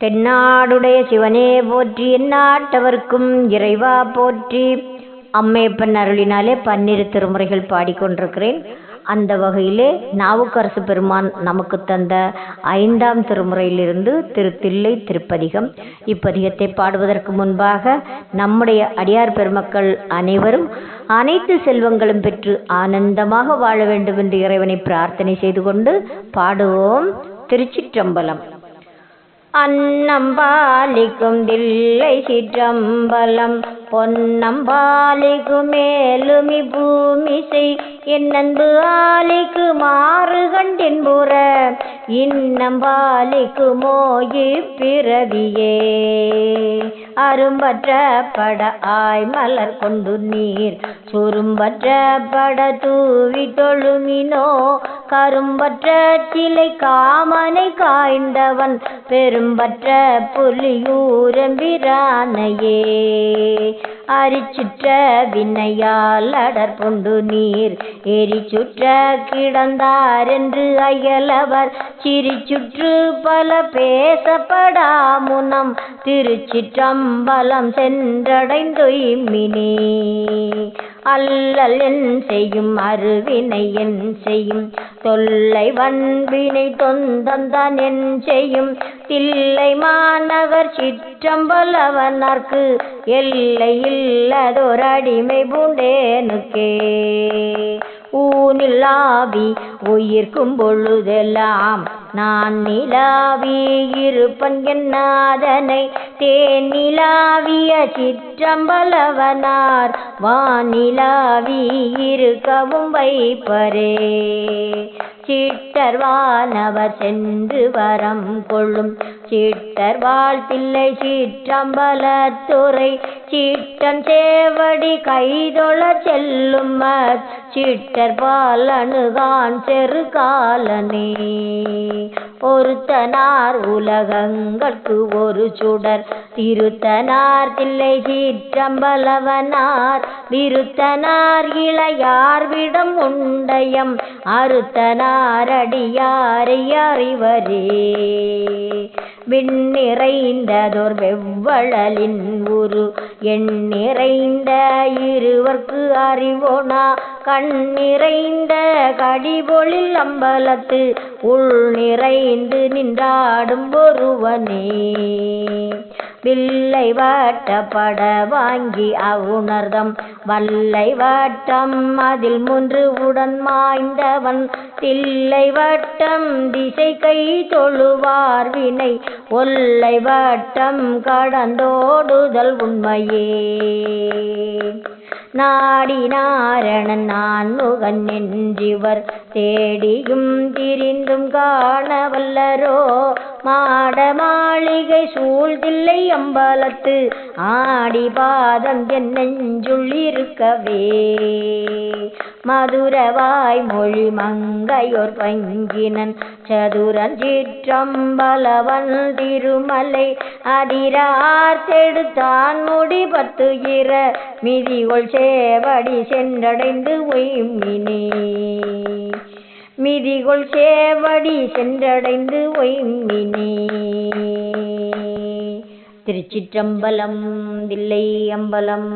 தென்னாடுடைய சிவனே போற்றி, எந்நாட்டவர்க்கும் இறைவா போற்றி. அம்மையப்பன் அருளினாலே 12 திருமுறைகள் பாடிக்கொண்டிருக்கிறேன். அந்த வகையிலே நாவுக்கரசு பெருமான் நமக்கு தந்த 5ஆம் திருமுறையிலிருந்து தில்லை திருப்பதிகம். இப்பதிகத்தை பாடுவதற்கு முன்பாக நம்முடைய அடியார் பெருமக்கள் அனைவரும் அனைத்து செல்வங்களும் பெற்று ஆனந்தமாக வாழ வேண்டும் என்று இறைவனை பிரார்த்தனை செய்து கொண்டு பாடுவோம். திருச்சிற்றம்பலம். அன்னம்பாலிக்கும் தில்லை சிற்றம்பலம், பொன்னம்பாலிக்கும் மேலுமி பூமிசை, என்னன்பு ஆலிக்கு மாறு கண்டின்புற, இன்னம்பாலிக்குமோ இப்பிறவியே. அரும்பற்ற பட ஆய் மலர் கொண்டு நீர், சுரும்பற்ற பட தூவி தொழுமினோ, கரும்பற்ற சிலை காமனை காய்ந்தவன், பெரும்பற்ற புலியூரம்பிரானையே. அரிச்சுற்ற வினையால் அடற்பொண்டு நீர், எரிச்சுற்ற கிடந்தாரென்று அயலவர், சிரிச்சுற்று பல பேசப்படாமுனம், திருச்சிற்றம்பலம் சென்றடைந்தொய்மினே. அல்லல் என் செய்யும் அருவினை என் செய்யும், தொல்லை வன்பினை தொந்தந்தான் என் செய்யும், தில்லை மாநகர் சிற்றம்பலவனார்க்கு, எல்லை இல்லதோர் அடிமை பூண்டேனுக்கே. ஊனிலாவி உயிர்க்கும் பொழுதெல்லாம், நான் நிலாவி இருப்பன் என்னாதனை, தேனிலாவிய சிற்றம்பலவனார், வானிலாவி இருக்கவும் வைப்பரே. சிட்டர்வானவர் சென்று வரம் கொள்ளும், சிட்டர் வாழ்த்தில்லை சிற்றம்பலத்துறை, சிட்டன் சேவடி கைதொழ செல்லும், சிட்டர் பால் அணுகான் செரு காலனே. ஒருத்தனார் உலகங்கட்கு ஒரு சுடர், திருத்தனார் தில்லை சிற்றம்பலவனார், விருத்தனார் இளையார் விடம் உண்டயம், அறுத்தனார் அடியாரை அறிவரே. விண்ணிறைந்ததோர் வெவ்வழலின் உரு, எண்ணிறைந்த இருவர்க்கு அறிவோனா, கண்ணிறைந்த கடிபொழில் அம்பலத்து, உள் நிறைந்து நின்றாடும் ஒருவனே. வில்லை வட்ட பட வாங்கி அவுணர்தம், வல்லை வட்டம் அதில் முன்று உடன் மாய்ந்தவன், தில்லை வட்டம் திசை கை தொழுவார் வினை, ஒல்லை வட்டம் கடந்தோடுதல் உண்மையே. நாடி நாரணன் நான் முகன் என்றிவர், தேடியும் திரிந்தும் காணவல்லரோ, மாட மாளிகை சூழ்தில்லை அம்பலத்து, ஆடி பாதம் என் நெஞ்சுள் இருக்கவே. மதுரவாய் மொழி மங்கையோர் பங்கினன், சதுரன் சிற்றம்பலவன் திருமலை, அதிரார் தெடுத்தான் முடி 10 இர, மிதிகொள் சேவடி சென்றடைந்து ஒய்மினே. மிதிகொள் சேவடி சென்றடைந்து ஒய்மினே. திருச்சிற்றம்பலம். தில்லை அம்பலம்.